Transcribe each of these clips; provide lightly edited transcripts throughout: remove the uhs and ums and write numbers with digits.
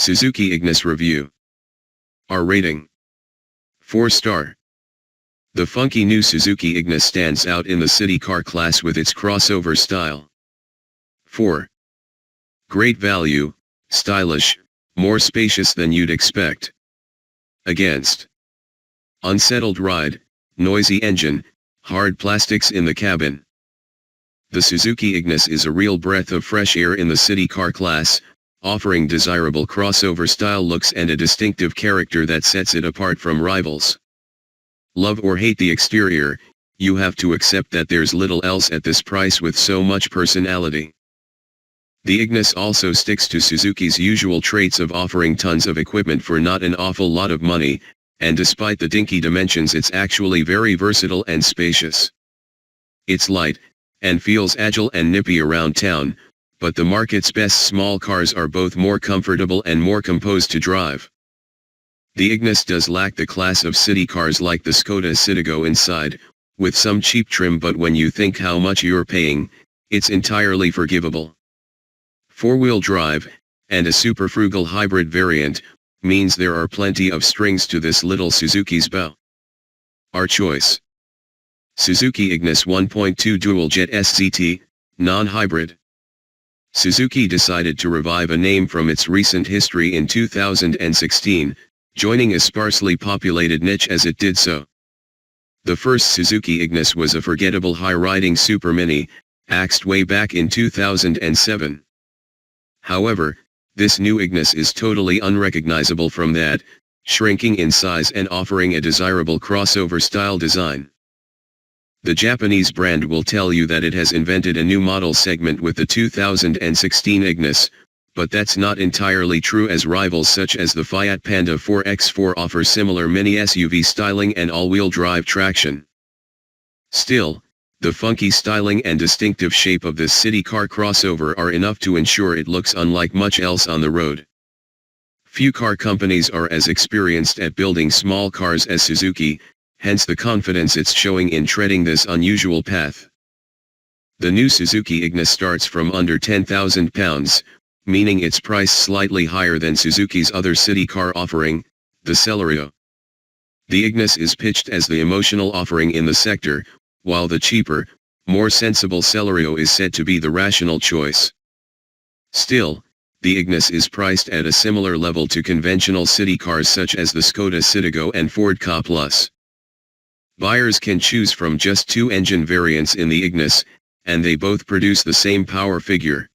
Suzuki Ignis Review. Our rating: 4-star. The funky new Suzuki Ignis stands out in the city car class with its crossover style. 4. Great value, stylish, more spacious than you'd expect. Against: unsettled ride, noisy engine, hard plastics in the cabin. The Suzuki Ignis is a real breath of fresh air in the city car class, offering desirable crossover style looks and a distinctive character that sets it apart from rivals. Love or hate the exterior, you have to accept that there's little else at this price with so much personality. The Ignis also sticks to Suzuki's usual traits of offering tons of equipment for not an awful lot of money, and despite the dinky dimensions it's actually very versatile and spacious. It's light, and feels agile and nippy around town, but the market's best small cars are both more comfortable and more composed to drive. The Ignis does lack the class of city cars like the Skoda Citigo inside, with some cheap trim, but when you think how much you're paying, it's entirely forgivable. Four-wheel drive, and a super frugal hybrid variant, means there are plenty of strings to this little Suzuki's bow. Our choice: Suzuki Ignis 1.2 dual-jet SZT, non-hybrid. Suzuki decided to revive a name from its recent history in 2016, joining a sparsely populated niche as it did so. The first Suzuki Ignis was a forgettable high-riding super mini, axed way back in 2007. However, this new Ignis is totally unrecognizable from that, shrinking in size and offering a desirable crossover-style design. The Japanese brand will tell you that it has invented a new model segment with the 2016 Ignis, but that's not entirely true, as rivals such as the Fiat Panda 4X4 offer similar mini SUV styling and all-wheel drive traction. Still, the funky styling and distinctive shape of this city car crossover are enough to ensure it looks unlike much else on the road. Few car companies are as experienced at building small cars as Suzuki, hence the confidence it's showing in treading this unusual path. The new Suzuki Ignis starts from under £10,000, meaning its price slightly higher than Suzuki's other city car offering, the Celerio. The Ignis is pitched as the emotional offering in the sector, while the cheaper, more sensible Celerio is said to be the rational choice. Still, the Ignis is priced at a similar level to conventional city cars such as the Skoda Citigo and Ford Ka Plus. Buyers can choose from just two engine variants in the Ignis, and they both produce the same power figure.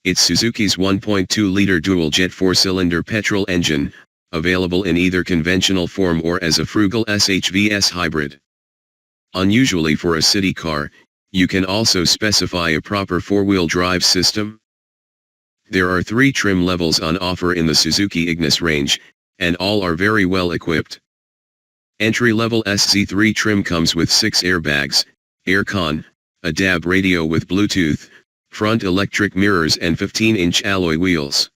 It's Suzuki's 1.2-liter dual-jet 4-cylinder petrol engine, available in either conventional form or as a frugal SHVS hybrid. Unusually for a city car, you can also specify a proper four-wheel drive system. There are 3 trim levels on offer in the Suzuki Ignis range, and all are very well equipped. Entry-level SZ3 trim comes with 6 airbags, aircon, a DAB radio with Bluetooth, front electric mirrors and 15-inch alloy wheels.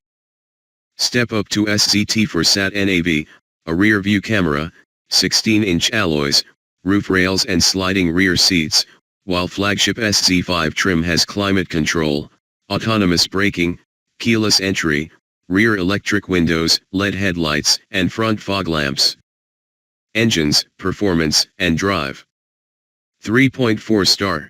Step up to SZT for Sat-NAV, a rear-view camera, 16-inch alloys, roof rails and sliding rear seats, while flagship SZ5 trim has climate control, autonomous braking, keyless entry, rear electric windows, LED headlights, and front fog lamps. Engines, performance, and drive. 3.4 star.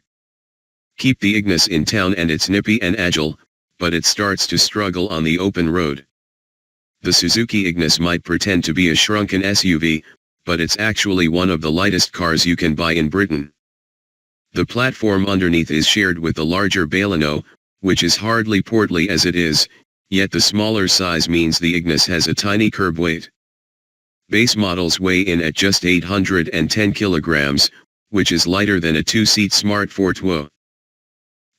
Keep the Ignis in town and it's nippy and agile, but it starts to struggle on the open road. The Suzuki Ignis might pretend to be a shrunken SUV, but it's actually one of the lightest cars you can buy in Britain. The platform underneath is shared with the larger Baleno, which is hardly portly as it is, yet the smaller size means the Ignis has a tiny curb weight. Base models weigh in at just 810 kilograms, which is lighter than a 2-seat Smart Fortwo.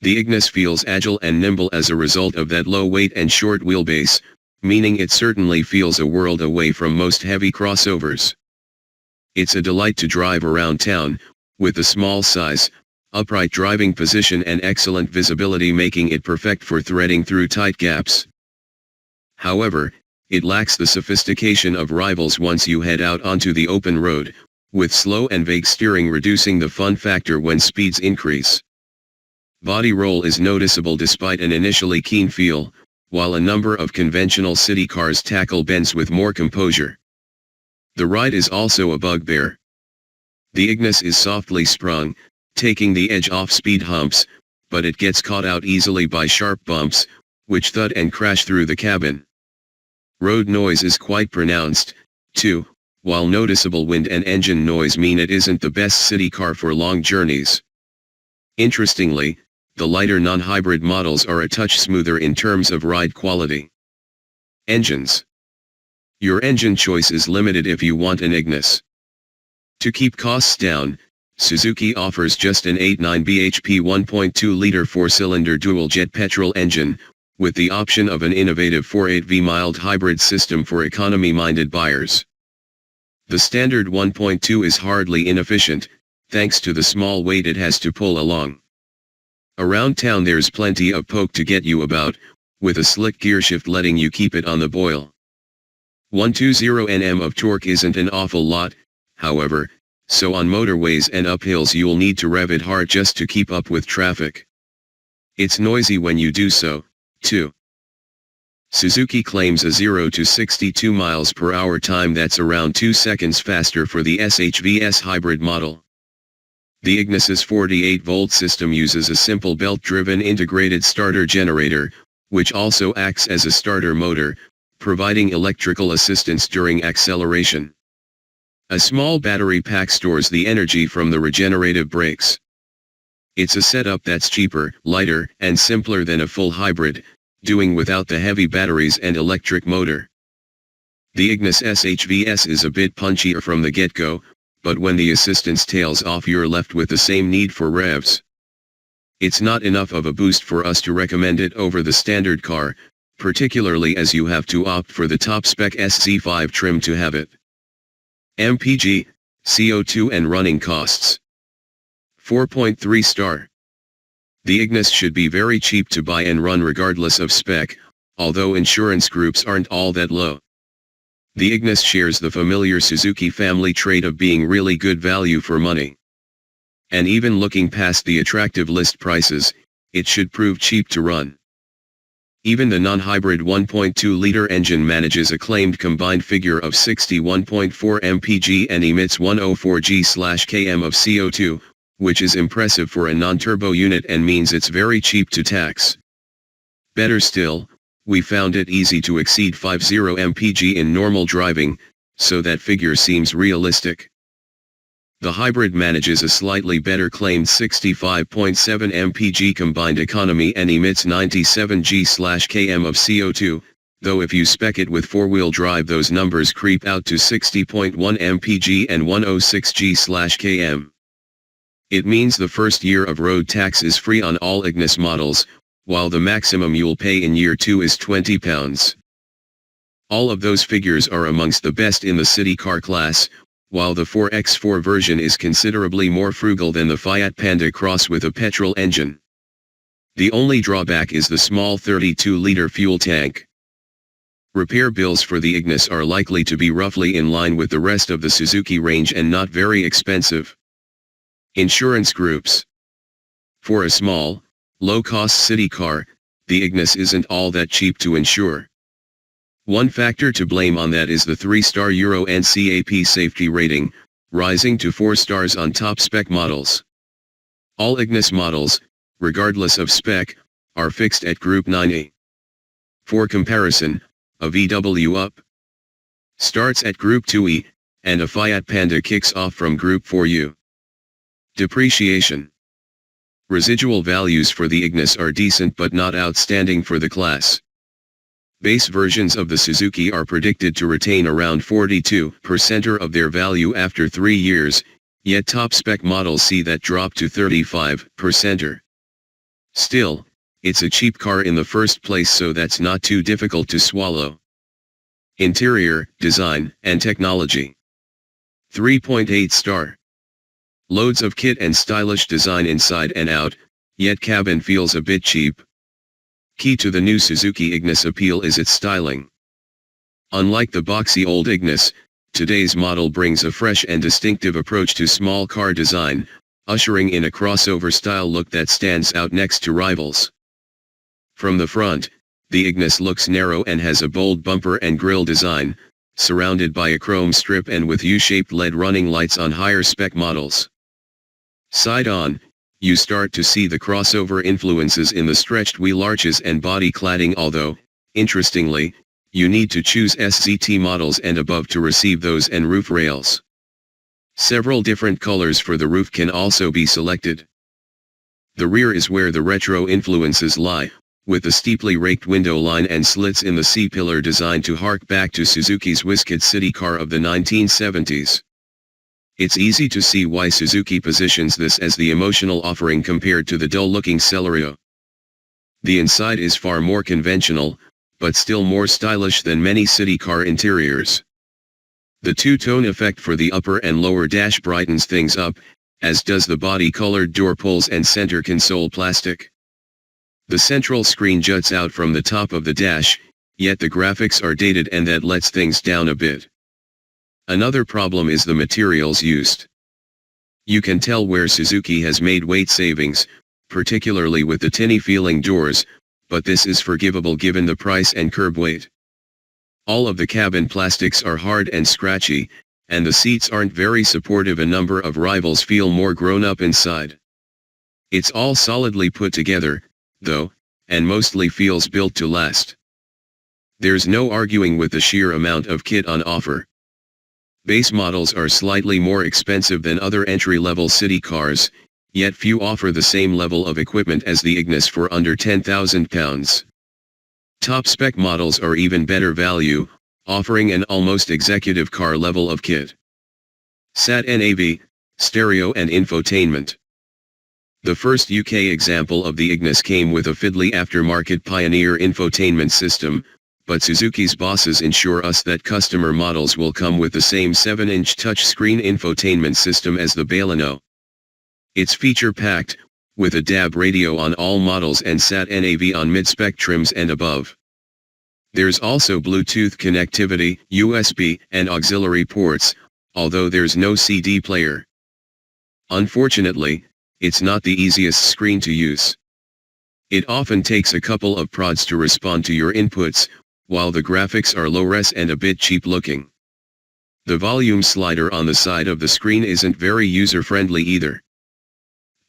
The Ignis feels agile and nimble as a result of that low weight and short wheelbase, meaning it certainly feels a world away from most heavy crossovers. It's a delight to drive around town, with the small size, upright driving position and excellent visibility making it perfect for threading through tight gaps. However, it lacks the sophistication of rivals once you head out onto the open road, with slow and vague steering reducing the fun factor when speeds increase. Body roll is noticeable despite an initially keen feel, while a number of conventional city cars tackle bends with more composure. The ride is also a bugbear. The Ignis is softly sprung, taking the edge off speed humps, but it gets caught out easily by sharp bumps, which thud and crash through the cabin. Road noise is quite pronounced, too, while noticeable wind and engine noise mean it isn't the best city car for long journeys. Interestingly, the lighter non-hybrid models are a touch smoother in terms of ride quality. Engines. Your engine choice is limited if you want an Ignis. To keep costs down, Suzuki offers just an 8.9 bhp 1.2-liter 4-cylinder dual-jet petrol engine, with the option of an innovative 4.8V mild hybrid system for economy-minded buyers. The standard 1.2 is hardly inefficient, thanks to the small weight it has to pull along. Around town there's plenty of poke to get you about, with a slick gearshift letting you keep it on the boil. 120 Nm of torque isn't an awful lot, however, so on motorways and uphills you'll need to rev it hard just to keep up with traffic. It's noisy when you do so, too. Suzuki claims a 0 to 62 miles per hour time that's around 2 seconds faster for the SHVS hybrid model. The Ignis's 48-volt system uses a simple belt-driven integrated starter generator, which also acts as a starter motor, providing electrical assistance during acceleration. A small battery pack stores the energy from the regenerative brakes. It's a setup that's cheaper, lighter, and simpler than a full hybrid, doing without the heavy batteries and electric motor. The Ignis SHVS is a bit punchier from the get-go, but when the assistance tails off you're left with the same need for revs. It's not enough of a boost for us to recommend it over the standard car, particularly as you have to opt for the top-spec SZ5 trim to have it. MPG, CO2 and running costs. 4.3 star. The Ignis should be very cheap to buy and run regardless of spec, although insurance groups aren't all that low. The Ignis shares the familiar Suzuki family trait of being really good value for money. And even looking past the attractive list prices, it should prove cheap to run. Even the non-hybrid 1.2-liter engine manages a claimed combined figure of 61.4 mpg and emits 104 g/km of CO2, which is impressive for a non-turbo unit and means it's very cheap to tax. Better still, we found it easy to exceed 50 mpg in normal driving, so that figure seems realistic. The hybrid manages a slightly better claimed 65.7 mpg combined economy and emits 97 g/km of CO2, though if you spec it with four-wheel drive those numbers creep out to 60.1 mpg and 106 g/km. It means the first year of road tax is free on all Ignis models, while the maximum you'll pay in year 2 is £20. All of those figures are amongst the best in the city car class, while the 4x4 version is considerably more frugal than the Fiat Panda Cross with a petrol engine. The only drawback is the small 32-liter fuel tank. Repair bills for the Ignis are likely to be roughly in line with the rest of the Suzuki range and not very expensive. Insurance groups. For a small, low-cost city car, the Ignis isn't all that cheap to insure. One factor to blame on that is the 3-star Euro NCAP safety rating, rising to 4 stars on top-spec models. All Ignis models, regardless of spec, are fixed at Group 9A. For comparison, a VW Up starts at Group 2E, and a Fiat Panda kicks off from Group 4U. Depreciation. Residual values for the Ignis are decent but not outstanding for the class. Base versions of the Suzuki are predicted to retain around 42% of their value after 3 years, yet top-spec models see that drop to 35%. Still, it's a cheap car in the first place, so that's not too difficult to swallow. Interior, design, and technology. 3.8 star. Loads of kit and stylish design inside and out, yet cabin feels a bit cheap. Key to the new Suzuki Ignis appeal is its styling. Unlike the boxy old Ignis, today's model brings a fresh and distinctive approach to small car design, ushering in a crossover style look that stands out next to rivals. From the front, The Ignis looks narrow and has a bold bumper and grille design, surrounded by a chrome strip and with U-shaped LED running lights on higher spec models. Side on, you start to see the crossover influences in the stretched wheel arches and body cladding, although, interestingly, you need to choose SZT models and above to receive those, and roof rails. Several different colors for the roof can also be selected. The rear is where the retro influences lie, with the steeply raked window line and slits in the C-pillar designed to hark back to Suzuki's Whisked city car of the 1970s. It's easy to see why Suzuki positions this as the emotional offering compared to the dull-looking Celerio. The inside is far more conventional, but still more stylish than many city car interiors. The two-tone effect for the upper and lower dash brightens things up, as does the body-colored door pulls and center console plastic. The central screen juts out from the top of the dash, yet the graphics are dated and that lets things down a bit. Another problem is the materials used. You can tell where Suzuki has made weight savings, particularly with the tinny-feeling doors, but this is forgivable given the price and curb weight. All of the cabin plastics are hard and scratchy, and the seats aren't very supportive. A number of rivals feel more grown up inside. It's all solidly put together, though, and mostly feels built to last. There's no arguing with the sheer amount of kit on offer. Base models are slightly more expensive than other entry-level city cars, yet few offer the same level of equipment as the Ignis for under £10,000. Top spec models are even better value, offering an almost executive car level of kit. Sat NAV, stereo and infotainment. The first UK example of the Ignis came with a fiddly aftermarket Pioneer infotainment system, but Suzuki's bosses ensure us that customer models will come with the same 7-inch touchscreen infotainment system as the Baleno. It's feature-packed, with a DAB radio on all models and Sat NAV on mid-spec trims and above. There's also Bluetooth connectivity, USB, and auxiliary ports, although there's no CD player. Unfortunately, it's not the easiest screen to use. It often takes a couple of prods to respond to your inputs, while the graphics are low-res and a bit cheap-looking. The volume slider on the side of the screen isn't very user-friendly either.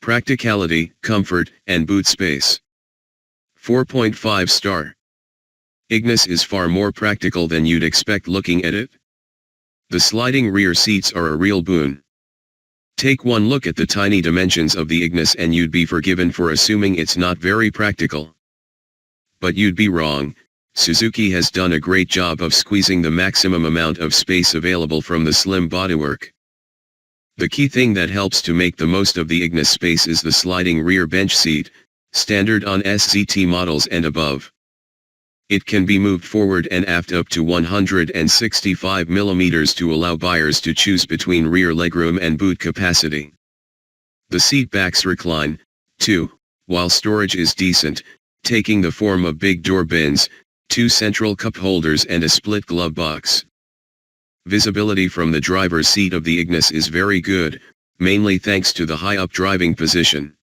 Practicality, comfort, and boot space. 4.5 star. Ignis is far more practical than you'd expect looking at it. The sliding rear seats are a real boon. Take one look at the tiny dimensions of the Ignis and you'd be forgiven for assuming it's not very practical. But you'd be wrong. Suzuki has done a great job of squeezing the maximum amount of space available from the slim bodywork. The key thing that helps to make the most of the Ignis space is the sliding rear bench seat, standard on SZT models and above. It can be moved forward and aft up to 165 mm to allow buyers to choose between rear legroom and boot capacity. The seat backs recline, too, while storage is decent, taking the form of big door bins, 2 central cup holders and a split glove box. Visibility from the driver's seat of the Ignis is very good, mainly thanks to the high-up driving position.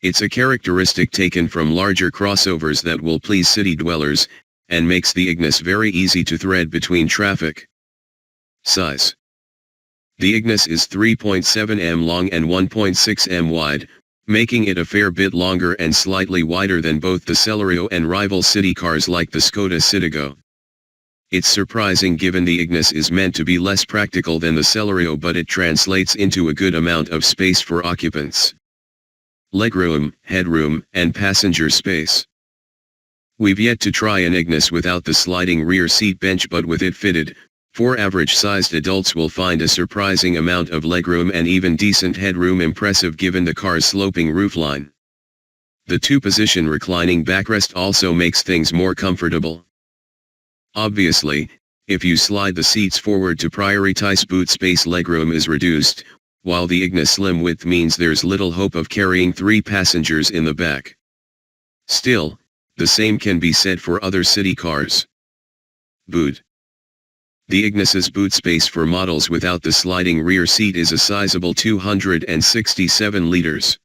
It's a characteristic taken from larger crossovers that will please city dwellers, and makes the Ignis very easy to thread between traffic. Size. The Ignis is 3.7 m long and 1.6 m wide, making it a fair bit longer and slightly wider than both the Celerio and rival city cars like the Skoda Citigo. It's surprising given the Ignis is meant to be less practical than the Celerio, but it translates into a good amount of space for occupants. Legroom, headroom, and passenger space. We've yet to try an Ignis without the sliding rear seat bench, but with it fitted, 4 average-sized adults will find a surprising amount of legroom and even decent headroom impressive given the car's sloping roofline. The 2-position reclining backrest also makes things more comfortable. Obviously, if you slide the seats forward to prioritize boot space, legroom is reduced, while the Ignis slim width means there's little hope of carrying 3 passengers in the back. Still, the same can be said for other city cars. Boot. The Ignis's boot space for models without the sliding rear seat is a sizable 267 liters.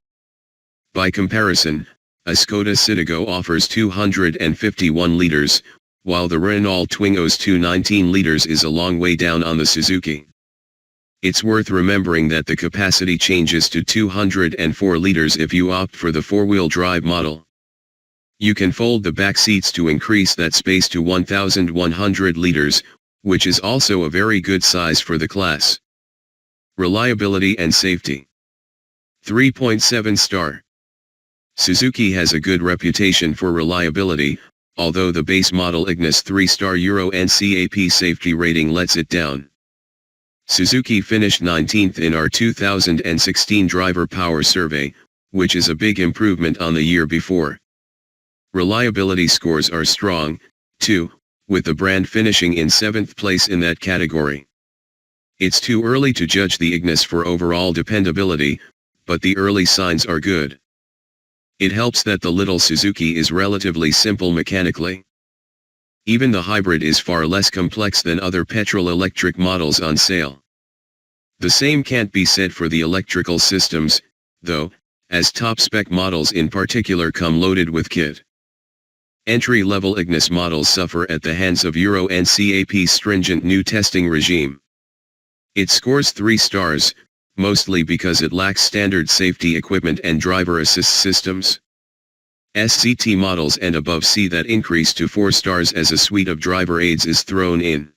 By comparison, A Skoda Citigo offers 251 liters, while the Renault Twingo's 219 liters is a long way down on the Suzuki. It's worth remembering that the capacity changes to 204 liters if you opt for the four-wheel drive model. You can fold the back seats to increase that space to 1,100 liters, which is also a very good size for the class. Reliability and safety. 3.7 star. Suzuki has a good reputation for reliability, although the base model Ignis 3-star Euro NCAP safety rating lets it down. Suzuki finished 19th in our 2016 driver power survey, which is a big improvement on the year before. Reliability scores are strong, too, with the brand finishing in 7th place in that category. It's too early to judge the Ignis for overall dependability, but the early signs are good. It helps that the little Suzuki is relatively simple mechanically. Even the hybrid is far less complex than other petrol-electric models on sale. The same can't be said for the electrical systems, though, as top-spec models in particular come loaded with kit. Entry-level Ignis models suffer at the hands of Euro NCAP's stringent new testing regime. It scores 3 stars, mostly because it lacks standard safety equipment and driver assist systems. SCT models and above see that increase to 4 stars as a suite of driver aids is thrown in.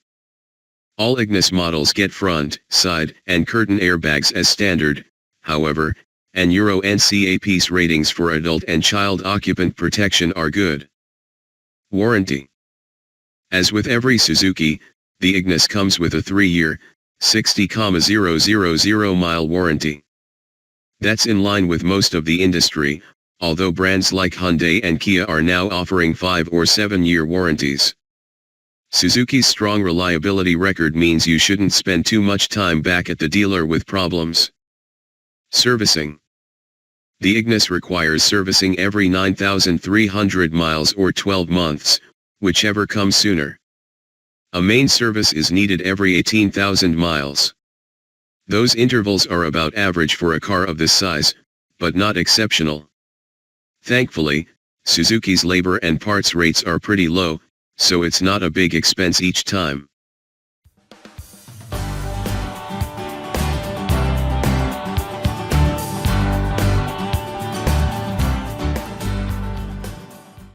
All Ignis models get front, side, and curtain airbags as standard, however, and Euro NCAP's ratings for adult and child occupant protection are good. Warranty. As with every Suzuki, the Ignis comes with a 3-year, 60,000 mile warranty. That's in line with most of the industry, although brands like Hyundai and Kia are now offering 5 or 7-year warranties. Suzuki's strong reliability record means you shouldn't spend too much time back at the dealer with problems. Servicing. The Ignis requires servicing every 9,300 miles or 12 months, whichever comes sooner. A main service is needed every 18,000 miles. Those intervals are about average for a car of this size, but not exceptional. Thankfully, Suzuki's labor and parts rates are pretty low, so it's not a big expense each time.